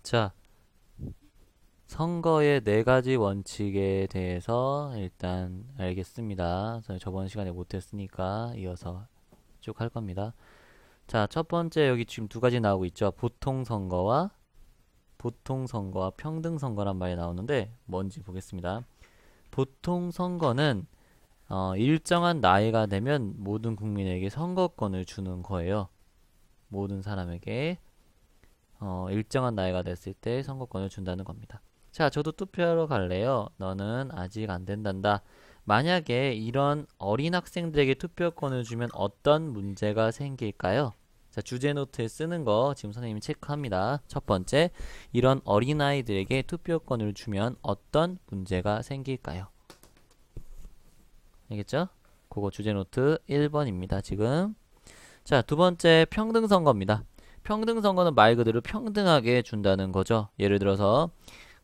자, 선거의 네 가지 원칙에 대해서 일단 알겠습니다. 저번 시간에 못했으니까 이어서 쭉 할 겁니다. 자, 첫 번째 여기 지금 두 가지 나오고 있죠. 보통 선거와 평등 선거란 말이 나오는데 뭔지 보겠습니다. 보통 선거는 일정한 나이가 되면 모든 국민에게 선거권을 주는 거예요. 모든 사람에게 일정한 나이가 됐을 때 선거권을 준다는 겁니다. 자, 저도 투표하러 갈래요. 너는 아직 안 된단다. 만약에 이런 어린 학생들에게 투표권을 주면 어떤 문제가 생길까요? 자, 주제 노트에 쓰는 거 지금 선생님이 체크합니다. 첫 번째, 이런 어린아이들에게 투표권을 주면 어떤 문제가 생길까요? 알겠죠? 그거 주제 노트 1번입니다. 지금. 자, 두 번째, 평등선거입니다. 평등선거는 말 그대로 평등하게 준다는 거죠. 예를 들어서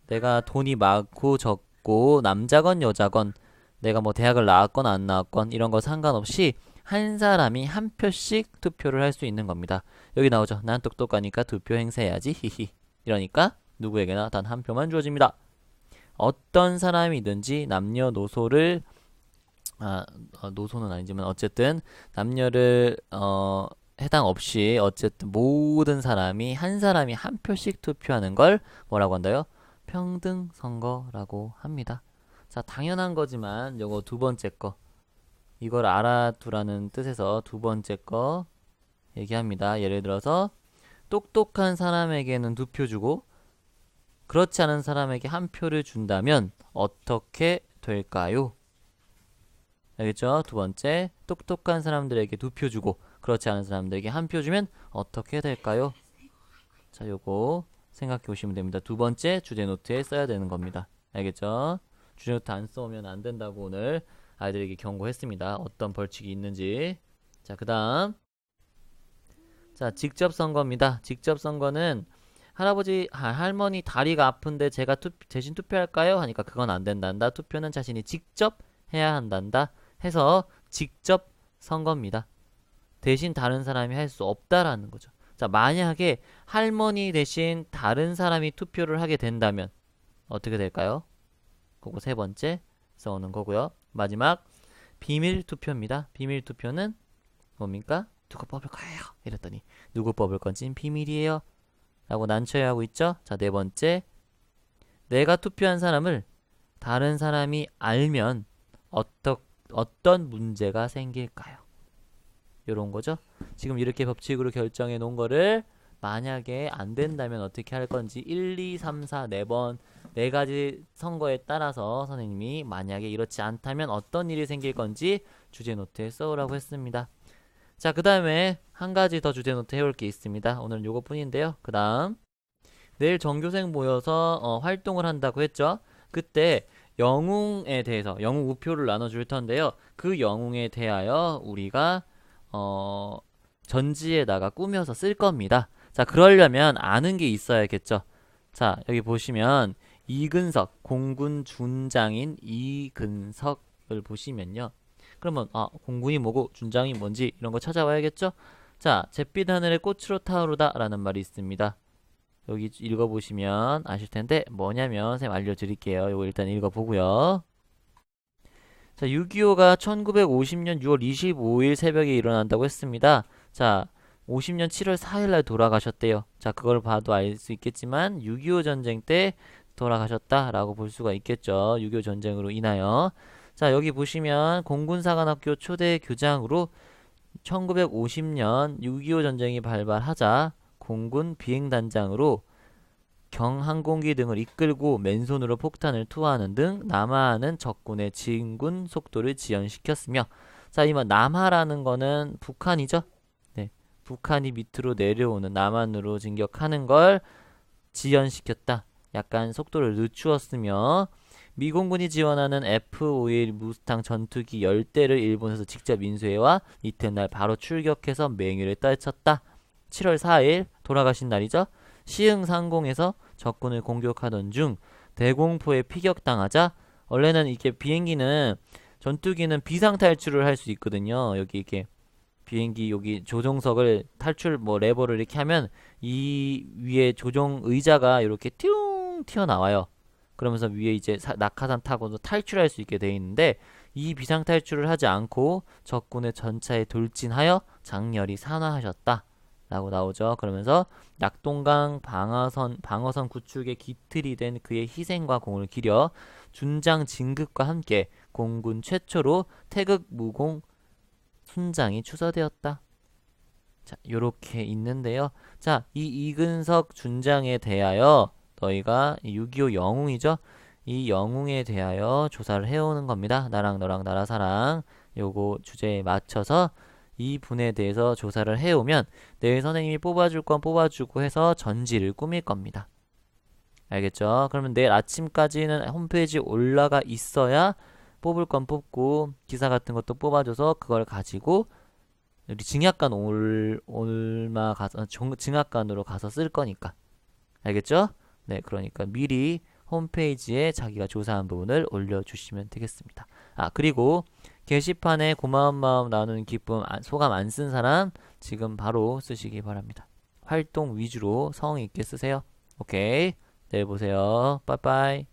내가 돈이 많고 적고 남자건 여자건 내가 뭐 대학을 나왔건 안 나왔건 이런 거 상관없이 한 사람이 한 표씩 투표를 할 수 있는 겁니다. 여기 나오죠. 난 똑똑하니까 투표 행사해야지. 히히. 이러니까 누구에게나 단 한 표만 주어집니다. 어떤 사람이든지 남녀노소를 노소는 아니지만 어쨌든 남녀를 해당 없이 어쨌든 모든 사람이 한 사람이 한 표씩 투표하는 걸 뭐라고 한다요? 평등 선거라고 합니다. 자, 당연한 거지만 요거 두 번째 거 이걸 알아두라는 뜻에서 두 번째 거 얘기합니다. 예를 들어서 똑똑한 사람에게는 두 표 주고 그렇지 않은 사람에게 한 표를 준다면 어떻게 될까요? 알겠죠? 두 번째, 똑똑한 사람들에게 두 표 주고 그렇지 않은 사람들에게 한 표 주면 어떻게 될까요? 자, 요거 생각해 보시면 됩니다. 두 번째 주제 노트에 써야 되는 겁니다. 알겠죠? 주제 노트 안 써오면 안 된다고 오늘 아이들에게 경고했습니다. 어떤 벌칙이 있는지. 자, 그 다음. 자, 직접 선거입니다. 직접 선거는 할머니 다리가 아픈데 제가 대신 투표할까요? 하니까 그건 안 된단다. 투표는 자신이 직접 해야 한단다. 해서 직접 선거입니다. 대신 다른 사람이 할 수 없다라는 거죠. 자, 만약에 할머니 대신 다른 사람이 투표를 하게 된다면 어떻게 될까요? 그거 세 번째 써오는 거고요. 마지막 비밀 투표입니다. 비밀 투표는 뭡니까? 누구 뽑을 거예요? 이랬더니 누구 뽑을 건지 비밀이에요. 라고 난처해 하고 있죠. 자, 네 번째 내가 투표한 사람을 다른 사람이 알면 어떤 문제가 생길까요? 요런 거죠. 지금 이렇게 법칙으로 결정해 놓은 거를 만약에 안 된다면 어떻게 할 건지 1, 2, 3, 4, 4번 네 가지 선거에 따라서 선생님이 만약에 이렇지 않다면 어떤 일이 생길 건지 주제 노트에 써오라고 했습니다. 자, 그 다음에 한 가지 더 주제 노트 해올 게 있습니다. 오늘은 요거뿐인데요. 그 다음 내일 전교생 모여서 활동을 한다고 했죠. 그때 영웅에 대해서 영웅 우표를 나눠줄 텐데요. 그 영웅에 대하여 우리가 전지에다가 꾸며서 쓸 겁니다. 자, 그러려면 아는 게 있어야겠죠. 자, 여기 보시면 이근석, 공군 준장인 이근석을 보시면요. 그러면 공군이 뭐고 준장이 뭔지 이런 거 찾아와야겠죠. 자, 잿빛 하늘의 꽃으로 타오르다 라는 말이 있습니다. 여기 읽어보시면 아실 텐데 뭐냐면 선생님 알려드릴게요. 이거 일단 읽어보고요. 자, 6.25가 1950년 6월 25일 새벽에 일어난다고 했습니다. 자, 50년 7월 4일 날 돌아가셨대요. 자, 그걸 봐도 알 수 있겠지만 6.25 전쟁 때 돌아가셨다라고 볼 수가 있겠죠. 6.25 전쟁으로 인하여. 자, 여기 보시면 공군사관학교 초대 교장으로 1950년 6.25 전쟁이 발발하자 공군 비행단장으로 경항공기 등을 이끌고 맨손으로 폭탄을 투하하는 등 남하하는 적군의 진군 속도를 지연시켰으며, 자, 이만 남하라는 거는 북한이죠. 네, 북한이 밑으로 내려오는 남한으로 진격하는 걸 지연시켰다. 약간 속도를 늦추었으며 미공군이 지원하는 F-51 무스탕 전투기 10대를 일본에서 직접 인수해와 이튿날 바로 출격해서 맹위를 떨쳤다. 7월 4일 돌아가신 날이죠. 시흥상공에서 적군을 공격하던 중 대공포에 피격당하자, 원래는 이게 비행기는 전투기는 비상탈출을 할 수 있거든요. 여기 이렇게 비행기 여기 조종석을 탈출 뭐 레버를 이렇게 하면 이 위에 조종 의자가 이렇게 띠용 튀어나와요. 그러면서 위에 이제 낙하산 타고도 탈출할 수 있게 돼 있는데 이 비상탈출을 하지 않고 적군의 전차에 돌진하여 장렬히 산화하셨다 라고 나오죠. 그러면서 낙동강 방어선 구축의 기틀이 된 그의 희생과 공을 기려 준장 진급과 함께 공군 최초로 태극 무공 훈장이 추서되었다. 자, 요렇게 있는데요. 자, 이 이근석 준장에 대하여 너희가 6.25 영웅이죠? 이 영웅에 대하여 조사를 해오는 겁니다. 나랑 너랑 나라 사랑 요거 주제에 맞춰서 이 분에 대해서 조사를 해오면 내일 선생님이 뽑아줄 건 뽑아주고 해서 전지를 꾸밀 겁니다. 알겠죠? 그러면 내일 아침까지는 홈페이지에 올라가 있어야 뽑을 건 뽑고 기사 같은 것도 뽑아줘서 그걸 가지고 우리 증약관 올마 가서 증약관으로 가서 쓸 거니까. 알겠죠? 네, 그러니까 미리 홈페이지에 자기가 조사한 부분을 올려주시면 되겠습니다. 아, 그리고 게시판에 고마운 마음 나누는 기쁨 소감 안 쓴 사람 지금 바로 쓰시기 바랍니다. 활동 위주로 성 있게 쓰세요. 오케이. 내일 보세요. 빠이빠이.